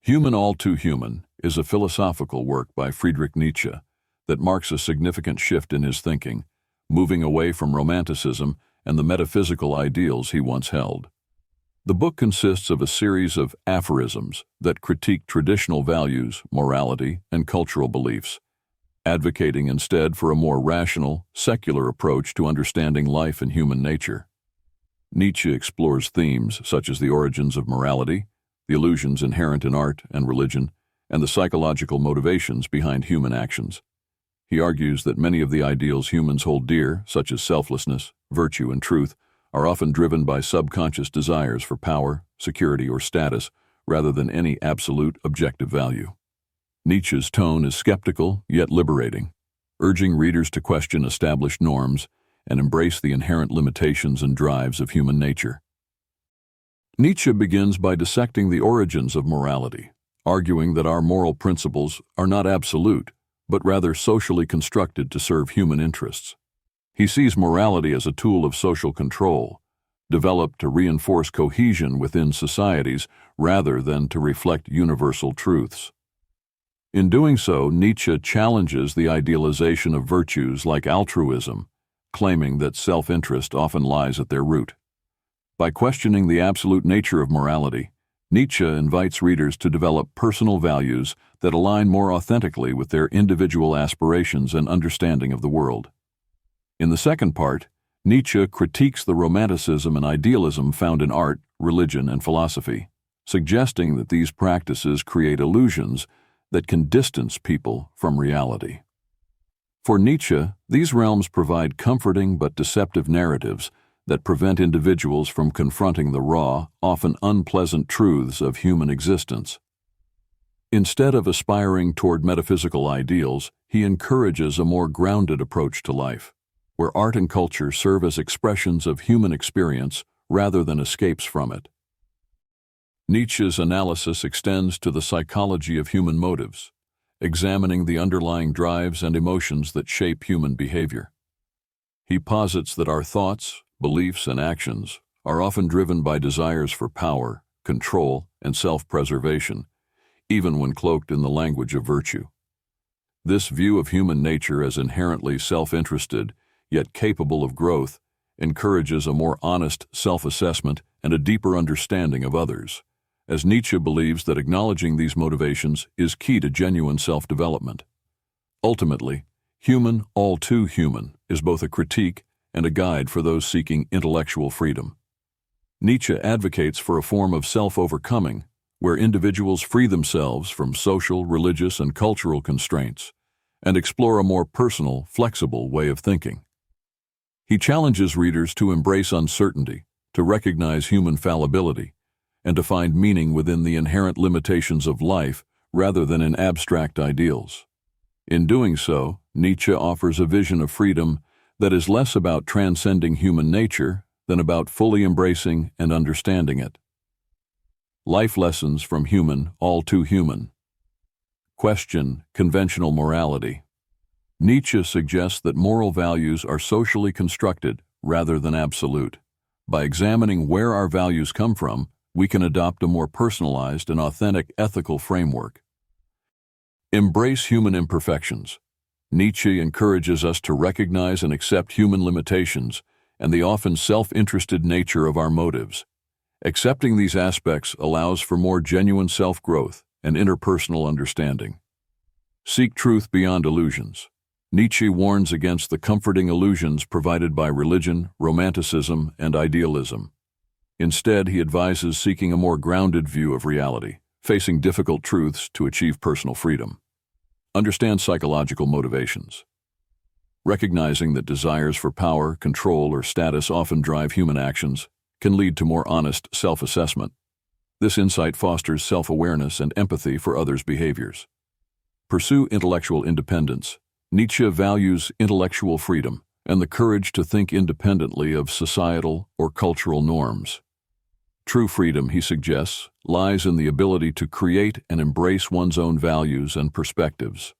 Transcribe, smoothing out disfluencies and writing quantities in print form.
Human All Too Human is a philosophical work by Friedrich Nietzsche that marks a significant shift in his thinking, moving away from Romanticism and the metaphysical ideals he once held. The book consists of a series of aphorisms that critique traditional values, morality, and cultural beliefs, advocating instead for a more rational, secular approach to understanding life and human nature. Nietzsche explores themes such as the origins of morality, the illusions inherent in art and religion, and the psychological motivations behind human actions. He argues that many of the ideals humans hold dear, such as selflessness, virtue, and truth, are often driven by subconscious desires for power, security, or status, rather than any absolute objective value. Nietzsche's tone is skeptical yet liberating, urging readers to question established norms and embrace the inherent limitations and drives of human nature. Nietzsche begins by dissecting the origins of morality, arguing that our moral principles are not absolute, but rather socially constructed to serve human interests. He sees morality as a tool of social control, developed to reinforce cohesion within societies rather than to reflect universal truths. In doing so, Nietzsche challenges the idealization of virtues like altruism, claiming that self-interest often lies at their root. By questioning the absolute nature of morality, Nietzsche invites readers to develop personal values that align more authentically with their individual aspirations and understanding of the world. In the second part, Nietzsche critiques the romanticism and idealism found in art, religion, and philosophy, suggesting that these practices create illusions that can distance people from reality. For Nietzsche, these realms provide comforting but deceptive narratives that prevent individuals from confronting the raw, often unpleasant truths of human existence. Instead of aspiring toward metaphysical ideals, he encourages a more grounded approach to life, where art and culture serve as expressions of human experience rather than escapes from it. Nietzsche's analysis extends to the psychology of human motives, examining the underlying drives and emotions that shape human behavior. He posits that our thoughts, beliefs, and actions are often driven by desires for power, control, and self-preservation, even when cloaked in the language of virtue. This view of human nature as inherently self-interested, yet capable of growth, encourages a more honest self-assessment and a deeper understanding of others, as Nietzsche believes that acknowledging these motivations is key to genuine self-development. Ultimately, Human All Too Human is both a critique and a guide for those seeking intellectual freedom. Nietzsche advocates for a form of self-overcoming where individuals free themselves from social, religious, and cultural constraints and explore a more personal, flexible way of thinking. He challenges readers to embrace uncertainty, to recognize human fallibility, and to find meaning within the inherent limitations of life rather than in abstract ideals. In doing so, Nietzsche offers a vision of freedom that is less about transcending human nature than about fully embracing and understanding it. Life lessons from Human All Too Human. Question conventional morality. Nietzsche suggests that moral values are socially constructed rather than absolute. By examining where our values come from, we can adopt a more personalized and authentic ethical framework. Embrace human imperfections. Nietzsche encourages us to recognize and accept human limitations and the often self-interested nature of our motives. Accepting these aspects allows for more genuine self-growth and interpersonal understanding. Seek truth beyond illusions. Nietzsche warns against the comforting illusions provided by religion, romanticism, and idealism. Instead, he advises seeking a more grounded view of reality, facing difficult truths to achieve personal freedom. Understand psychological motivations. Recognizing that desires for power, control, or status often drive human actions can lead to more honest self-assessment. This insight fosters self-awareness and empathy for others' behaviors. Pursue intellectual independence. Nietzsche values intellectual freedom and the courage to think independently of societal or cultural norms. True freedom, he suggests, lies in the ability to create and embrace one's own values and perspectives.